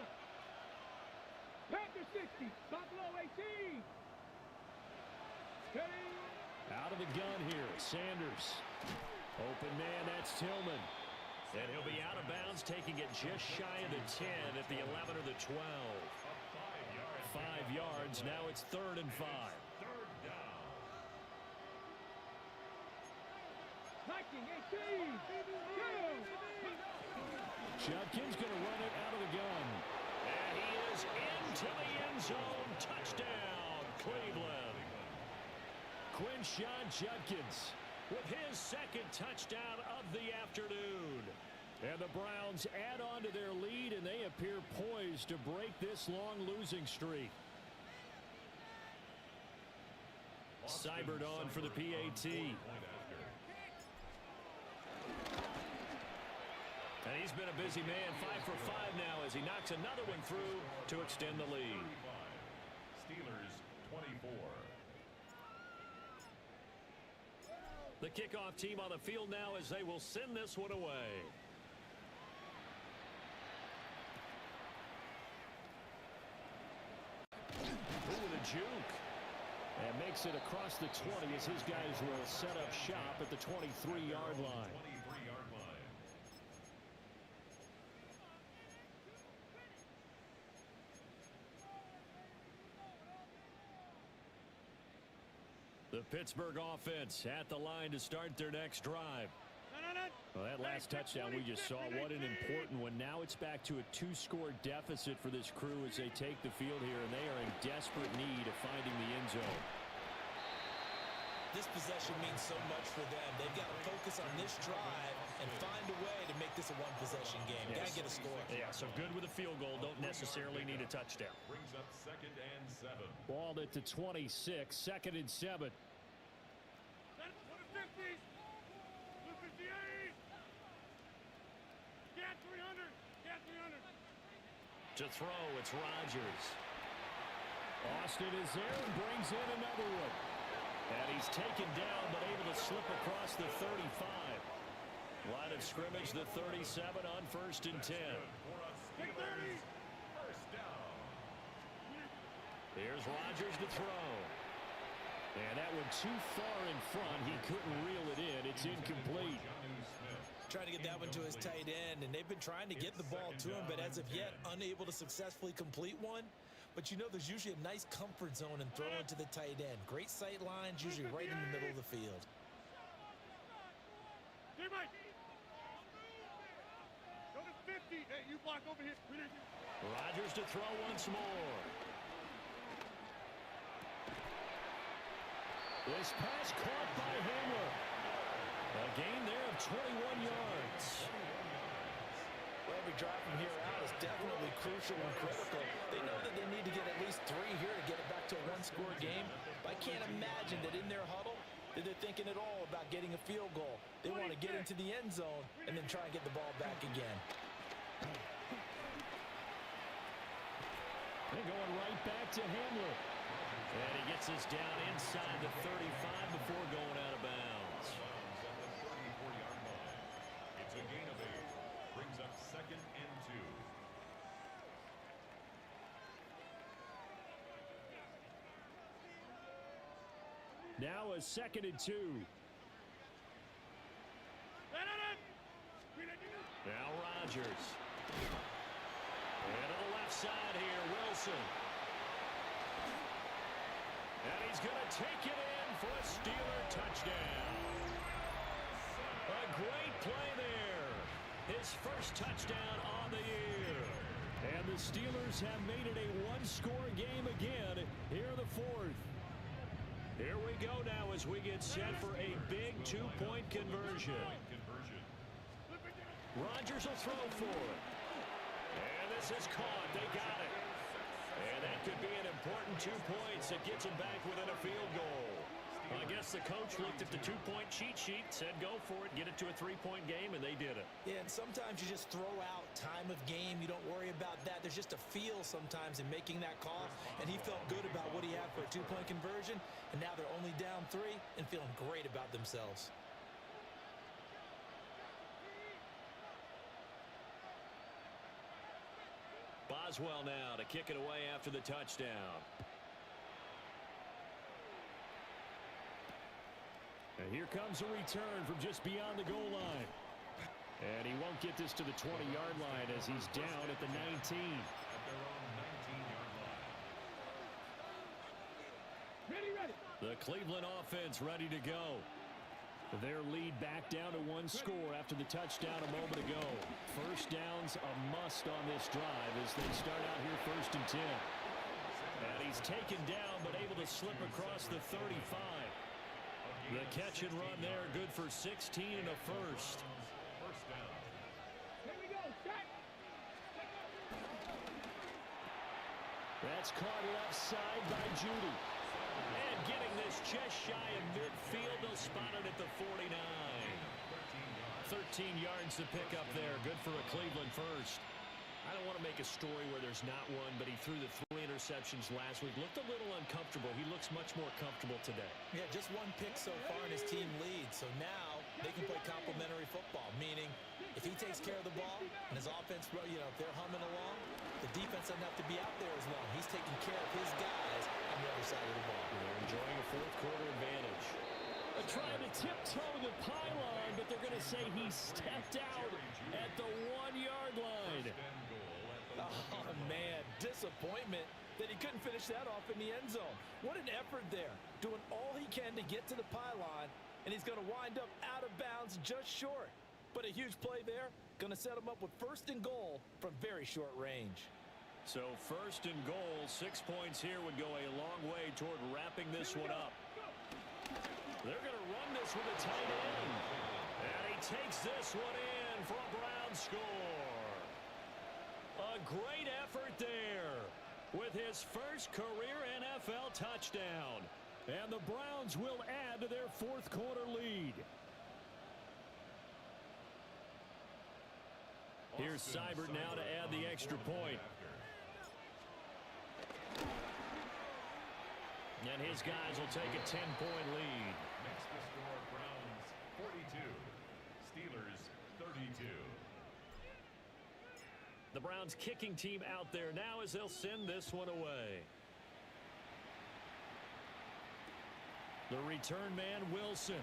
S4: Panther 60, Buffalo 18. Steady.
S1: Out of the gun here, Sanders. Open man, that's Tillman. And he'll be out of bounds, taking it just shy of the 10 at the 11 or the 12. 5 yards, now it's 3rd and 5.
S3: Third down.
S4: Viking 18.
S1: Judkins going to run it out of the gun. And he is into the end zone. Touchdown, Cleveland. Quinshon Judkins with his 2nd touchdown of the afternoon. And the Browns add on to their lead, and they appear poised to break this long losing streak. Seibert on for the PAT. And he's been a busy man, 5 for 5 now as he knocks another one through to extend the lead.
S3: Steelers 24.
S1: The kickoff team on the field now as they will send this one away. Ooh, with a juke. And makes it across the 20 as his guys will set up shop at the 23-yard line.
S3: 23-yard line.
S1: The Pittsburgh offense at the line to start their next drive. Well, that last touchdown we just saw, what an important one. Now it's back to a 2-score deficit for this crew as they take the field here, and they are in desperate need of finding the end zone.
S2: This possession means so much for them. They've got to focus on this drive and find a way to make this a one-possession game. Got to get a score.
S1: Yeah, so good with a field goal. Don't necessarily need a touchdown.
S3: Brings up 2nd and 7.
S1: Balled at the 26, 2nd and 7. To throw, it's Rodgers. Austin is there and brings in another one. And he's taken down but able to slip across the 35. Line of scrimmage, the 37 on 1st and 10.
S3: First down.
S1: Here's Rodgers to throw. And that one too far in front. He couldn't reel it in. It's incomplete.
S2: Trying to get that one to his tight end, and they've been trying to get the ball to him, but as of yet, unable to successfully complete one. But you know there's usually a nice comfort zone in throwing to the tight end. Great sight lines, usually right in the middle of the field.
S4: Go to 50. Hey, you block over here.
S1: Rodgers to throw once more. This pass caught by Hamler. A gain there of 21 yards.
S2: Well, every drive from here out is definitely crucial and critical. They know that they need to get at least 3 here to get it back to a one-score game. But I can't imagine that in their huddle that they're thinking at all about getting a field goal. They want to get into the end zone and then try and get the ball back again.
S1: They're going right back to Hamler. And he gets us down inside the 35 before going out of bounds.
S3: It's a gain of 8. Brings up 2nd and 2.
S1: Now a 2nd and 2. Now Rodgers. And to the left side here, Wilson. And he's going to take it in for a Steeler touchdown. A great play there his first touchdown on the year. And the Steelers have made it a one-score game again here in the fourth. Here we go now as we get set for a big two-point conversion. Rodgers will throw for it. And this is caught. They got it. And that could be an important 2 points that gets him back within a field goal. I guess the coach looked at the two-point cheat sheet, said go for it, get it to a three-point game, and they did it.
S2: Yeah, and sometimes you just throw out time of game. You don't worry about that. There's just a feel sometimes in making that call, and he felt good about what he had for a two-point conversion, and now they're only down 3 and feeling great about themselves.
S1: Boswell now to kick it away after the touchdown. And here comes a return from just beyond the goal line. And he won't get this to the 20-yard line as he's down at the 19.
S3: At their own 19-yard line.
S4: Ready.
S1: The Cleveland offense ready to go. Their lead back down to 1 score after the touchdown a moment ago. First down's a must on this drive as they start out here 1st and 10. And he's taken down but able to slip across the 35. The catch and run there, good for 16 and a first.
S3: First down.
S4: Here we go. Set.
S1: That's caught left side by Judy. And getting this just shy of midfield, they'll spot it at the 49. 13 yards to pick up there, good for a Cleveland first. I don't want to make a story where there's not one, but he threw the 3 interceptions last week. Looked a little uncomfortable. He looks much more comfortable today.
S2: Yeah, just 1 pick so far and his team leads. So now they can play complementary football, meaning if he takes care of the ball and his offense, if they're humming along, the defense doesn't have to be out there as long. He's taking care of his guys on the other side of the ball.
S1: They're enjoying a fourth-quarter advantage. They're trying to tiptoe the pylon, but they're going to say he stepped out at the 1-yard line.
S2: Oh, man, disappointment that he couldn't finish that off in the end zone. What an effort there, doing all he can to get to the pylon, and he's going to wind up out of bounds just short. But a huge play there, going to set him up with 1st and goal from very short range.
S1: So 1st and goal, 6 points here would go a long way toward wrapping this one up. They're going to run this with a tight end. And he takes this one in for a Brown score. A great effort there with his first career NFL touchdown. And the Browns will add to their 4th-quarter lead. Here's Seibert now to add the extra point. And his guys will take a 10-point lead.
S3: Next to score, Browns 42, Steelers 32.
S1: The Browns kicking team out there now as they'll send this one away. The return man, Wilson.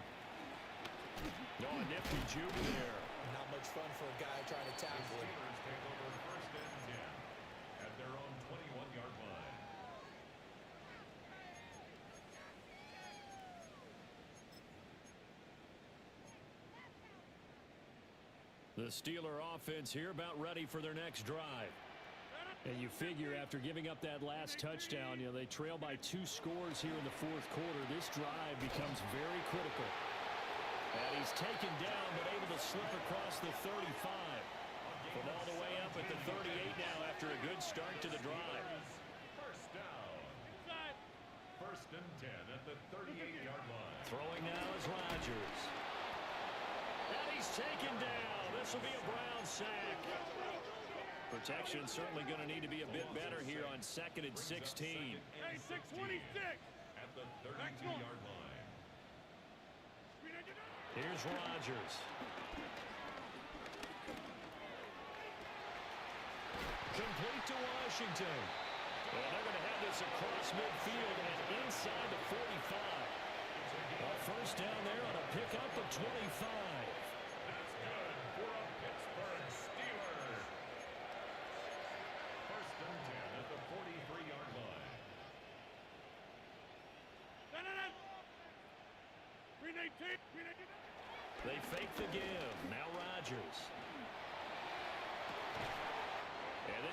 S1: Oh, a nifty juke there.
S2: Not much fun for a guy trying to tackle him.
S3: Steelers take over 1st and 10 at their own 21-yard line.
S1: The Steeler offense here about ready for their next drive. And you figure after giving up that last touchdown, they trail by 2 scores here in the 4th quarter. This drive becomes very critical. And he's taken down but able to slip across the 35. From all the way up at the 38 now after a good start to the drive.
S3: First down. 1st and 10 at the 38-yard line.
S1: Throwing now is Rodgers. And he's taken down. This will be a Brown sack. Protection certainly going to need to be a bit better here on 2nd and 16.
S4: Hey, 626.
S3: At the 32-yard line.
S1: Here's Rodgers. Complete to Washington. Well, they're going to have this across midfield and inside the 45. A first down there on a pickup of 25.
S3: That's good for a Pittsburgh Steelers. 1st and 10 at the 43-yard line.
S1: They fake the give. Now Rodgers.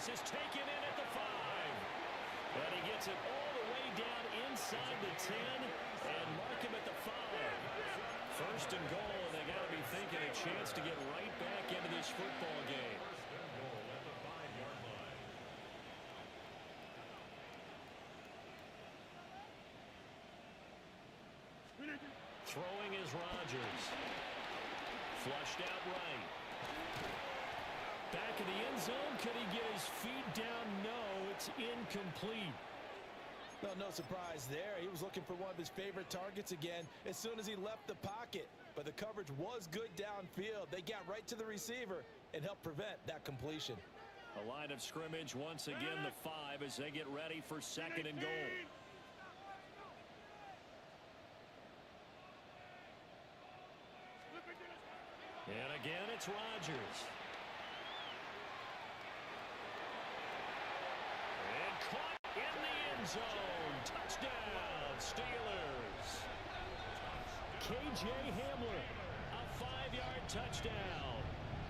S1: This is taken in at the 5. And he gets it all the way down inside the 10 and mark him at the 5. First and goal, and they got to be thinking a chance to get right back into this football game. Throwing is Rodgers. Flushed out right. Back in the end zone. Could he get his feet down? No, it's incomplete.
S2: Well, no surprise there. He was looking for one of his favorite targets again as soon as he left the pocket. But the coverage was good downfield. They got right to the receiver and helped prevent that completion.
S1: A line of scrimmage once again, the 5 as they get ready for second and goal. And again, it's Rodgers. And caught in the end zone. Touchdown, Steelers. KJ Hamler, a 5-yard touchdown.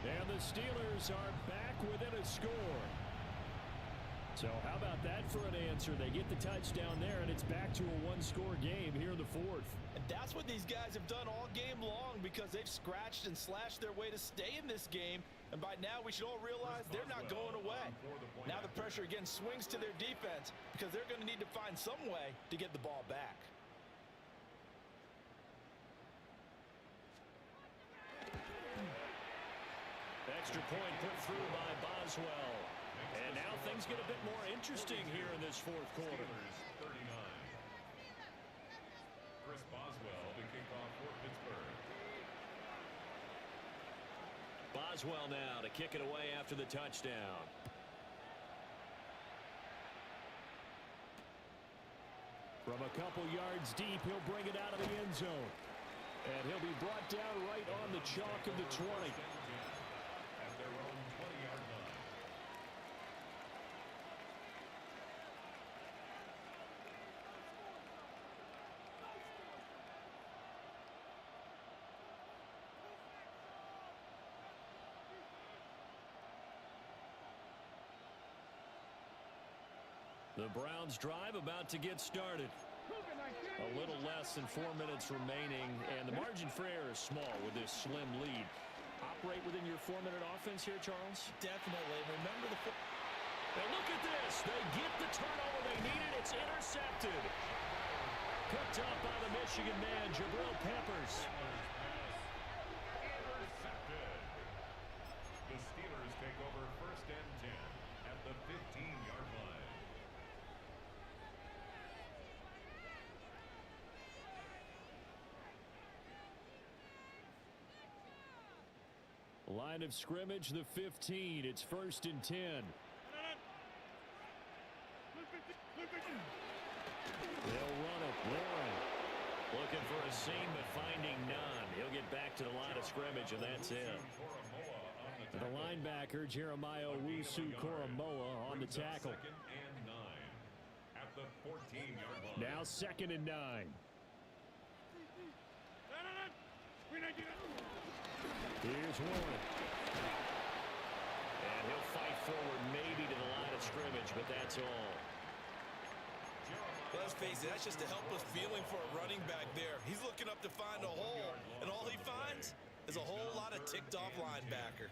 S1: And the Steelers are back within a score. So how about that for an answer? They get the touchdown there, and it's back to a one-score game here in the 4th.
S2: And that's what these guys have done all game long because they've scratched and slashed their way to stay in this game. And by now, we should all realize they're not going away. Now the pressure again swings to their defense because they're going to need to find some way to get the ball back.
S1: Extra point put through by Boswell. And now things get a bit more interesting here in this 4th quarter.
S3: 39. Chris Boswell to kick off for Pittsburgh.
S1: Boswell now to kick it away after the touchdown. From a couple yards deep, he'll bring it out of the end zone. And he'll be brought down right on the chalk of the 20.
S3: At their own 20-yard line.
S1: The Browns drive about to get started. A little less than 4 minutes remaining, and the margin for error is small with this slim lead. Operate within your 4-minute offense here, Charles?
S2: Definitely. Remember the...
S1: And look at this. They get the turnover they needed. It's intercepted. Picked up by the Michigan man, Jabril Peppers.
S3: Intercepted. The Steelers take over 1st and 10 at the 15-yard line.
S1: Line of scrimmage, the 15. It's 1st and 10. They'll run it. Warren looking for a seam, but finding none. He'll get back to the line of scrimmage, and that's it. The linebacker, Jeremiah Owusu-Koramoah, on the tackle.
S3: 2nd and 9 at the 14-yard line.
S1: Now 2nd and 9. Here's Warren. And he'll fight forward maybe to the line of scrimmage, but that's all.
S2: Let's face it, that's just a helpless feeling for a running back there. He's looking up to find a hole, and all he finds is a whole lot of ticked-off linebacker.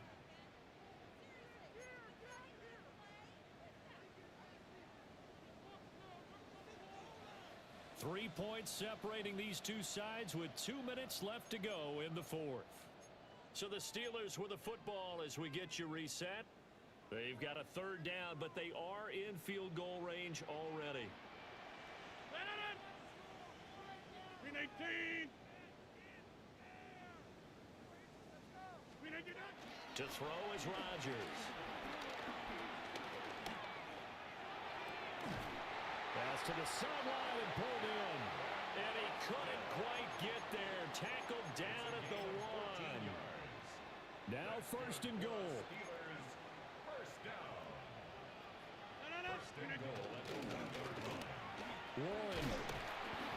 S1: Three points separating these two sides with 2 minutes left to go in the 4th. So the Steelers with the football as we get you reset. They've got a 3rd down, but they are in field goal range already. To throw is Rodgers. Pass to the sideline and pulled in. And he couldn't quite get there. Tackled down at the 1. Now 1st and goal.
S3: Steelers first down. First and goal at the 1-yard line.
S1: Warren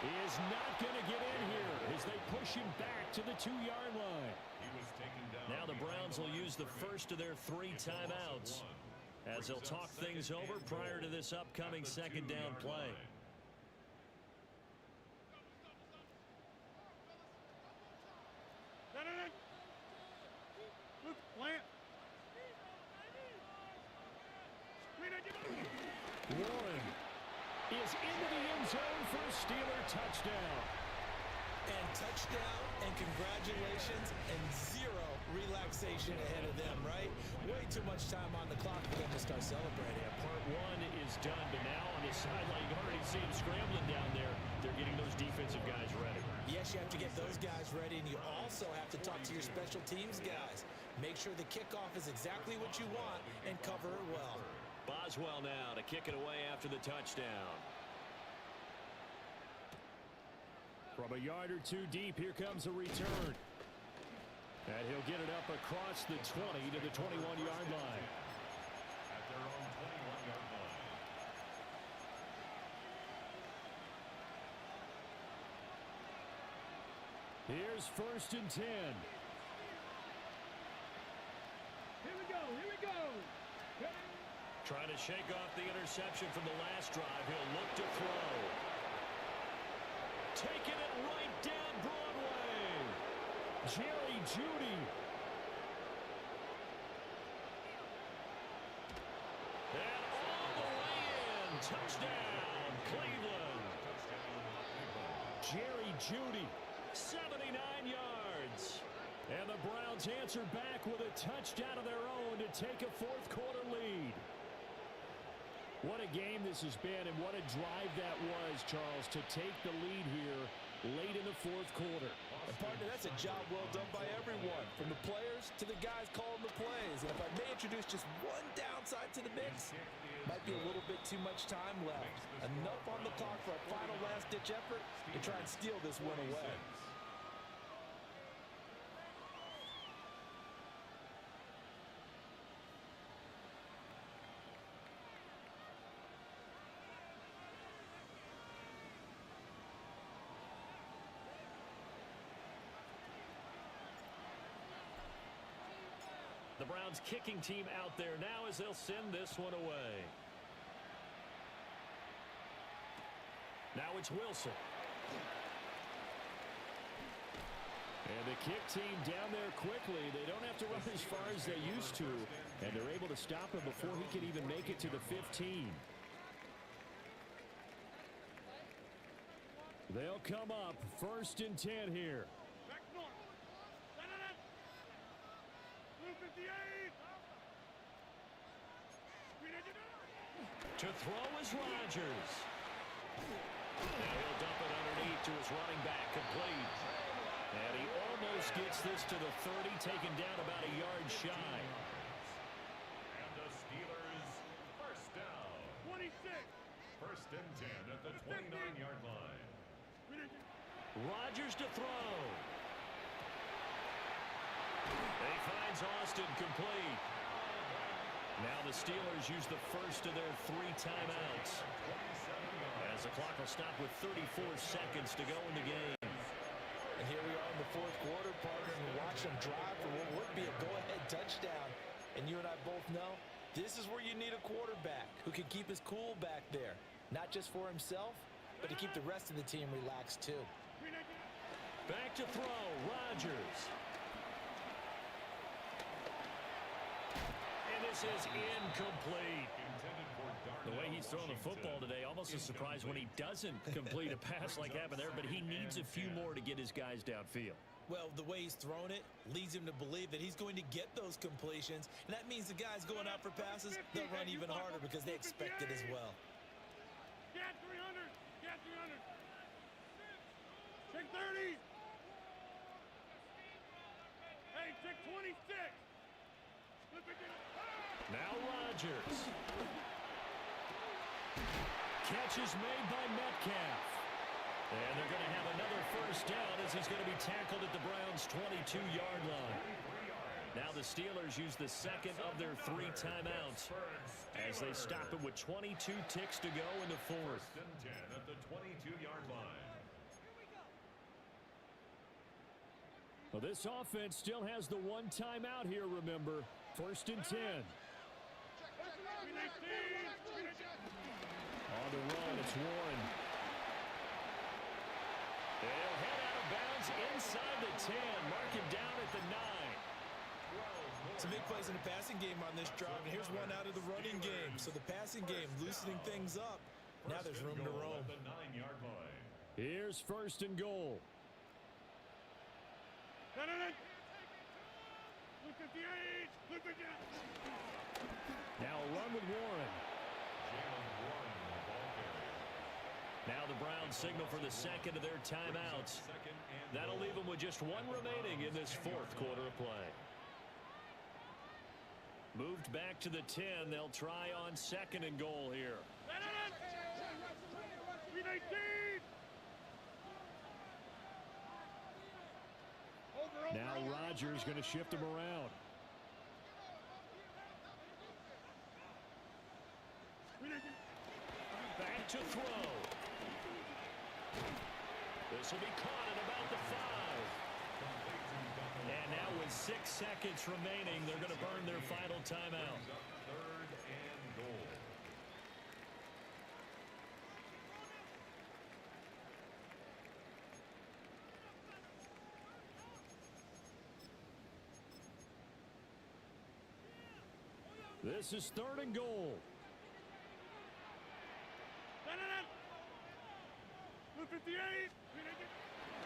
S1: is not going to get in here as they push him back to the 2-yard line.
S3: He was taken down.
S1: Now the Browns will use the first of their 3 timeouts as as they'll talk things over prior to this upcoming second down play. Warren is into the end zone for a Steeler touchdown.
S2: And touchdown, and congratulations, and zero relaxation ahead of them, right? Way too much time on the clock for them to start celebrating.
S1: Yeah, part one is done, but now on the sideline, you already see them scrambling down there. They're getting those defensive guys ready.
S2: Yes, you have to get those guys ready, and you also have to talk to your special teams guys. Make sure the kickoff is exactly what you want and cover it well.
S1: Boswell now to kick it away after the touchdown. From a yard or two deep, here comes a return. And he'll get it up across the 20 to the 21-yard line.
S3: At their own 21-yard line.
S1: Here's 1st and 10.
S4: Here we go, here we go.
S1: Trying to shake off the interception from the last drive. He'll look to throw. Taking it right down Broadway. Jerry Jeudy. And all the way in. Touchdown, Cleveland. Jerry Jeudy, 79 yards. And the Browns answer back with a touchdown of their own to take a fourth-quarter lead. What a game this has been, and what a drive that was, Charles, to take the lead here late in the fourth quarter.
S2: And partner, that's a job well done by everyone, from the players to the guys calling the plays. And if I may introduce just one downside to the mix, might be a little bit too much time left. Enough on the clock for a final last-ditch effort to try and steal this win away.
S1: The Browns kicking team out there now as they'll send this one away. Now it's Wilson. And the kick team down there quickly. They don't have to run as far as they used to. And they're able to stop him before he can even make it to the 15. They'll come up 1st and 10 here. To throw is Rodgers. Now he'll dump it underneath to his running back, complete. And he almost gets this to the 30, taken down about a yard shy.
S3: And the Steelers, first down.
S4: 26.
S3: 1st and 10 at the 29-yard line.
S1: Rodgers to throw. He finds Austin, complete. Now the Steelers use the first of their 3 timeouts. As the clock will stop with 34 seconds to go in the game.
S2: And here we are in the fourth quarter, partner, and watch them drive for what would be a go-ahead touchdown. And you and I both know this is where you need a quarterback who can keep his cool back there. Not just for himself, but to keep the rest of the team relaxed too.
S1: Back to throw, Rodgers. This is incomplete. The way he's throwing the football today, almost a surprise when he doesn't complete a pass like happened there, but he needs a few more to get his guys downfield.
S2: Well, the way he's thrown it leads him to believe that he's going to get those completions, and that means the guys going out for passes, they'll run even harder because they expect it as well.
S4: Get 300. Get 300. Check 30. Hey, check 26.
S1: Now Rodgers. Catch is made by Metcalf. And they're going to have another first down as he's going to be tackled at the Browns' 22-yard line. Now the Steelers use the second of their 3 timeouts as they stop it with 22 ticks to go in the fourth.
S3: 1st and 10 at the 22-yard line.
S1: Well, this offense still has the 1 timeout here, remember. 1st and 10. It's Warren. They'll head out of bounds inside the 10. Mark him down at the 9.
S2: Some big plays in the passing game on this drive, and here's one out of the running game. So the passing game loosening things up. Now there's room to roam.
S3: The 9-yard line.
S1: Here's first and goal. Now a run with Warren.
S3: Jalen Warren, the ball carrier.
S1: Now the Browns signal for the second of their timeouts.
S3: Second and
S1: That'll
S3: goal.
S1: leave them with just one remaining in this fourth quarter of play. Moved back to the 10. They'll try on second and goal here. Now Rodgers going to shift him around. Back to throw. This will be caught at about the 5. And now with 6 seconds remaining, they're going to burn their final timeout.
S3: Third and goal.
S1: This is third and goal.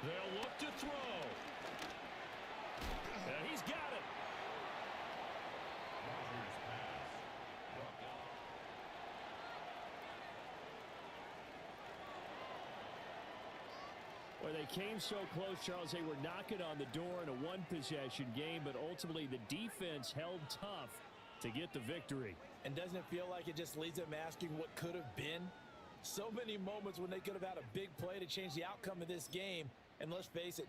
S1: They'll look to throw. And he's got it.
S3: Rodgers pass. Brought down.
S1: Well, they came so close, Charles. They were knocking on the door in a one-possession game, but ultimately the defense held tough to get the victory.
S2: And doesn't it feel like it just leaves them asking what could have been? So many moments when they could have had a big play to change the outcome of this game. And let's face it,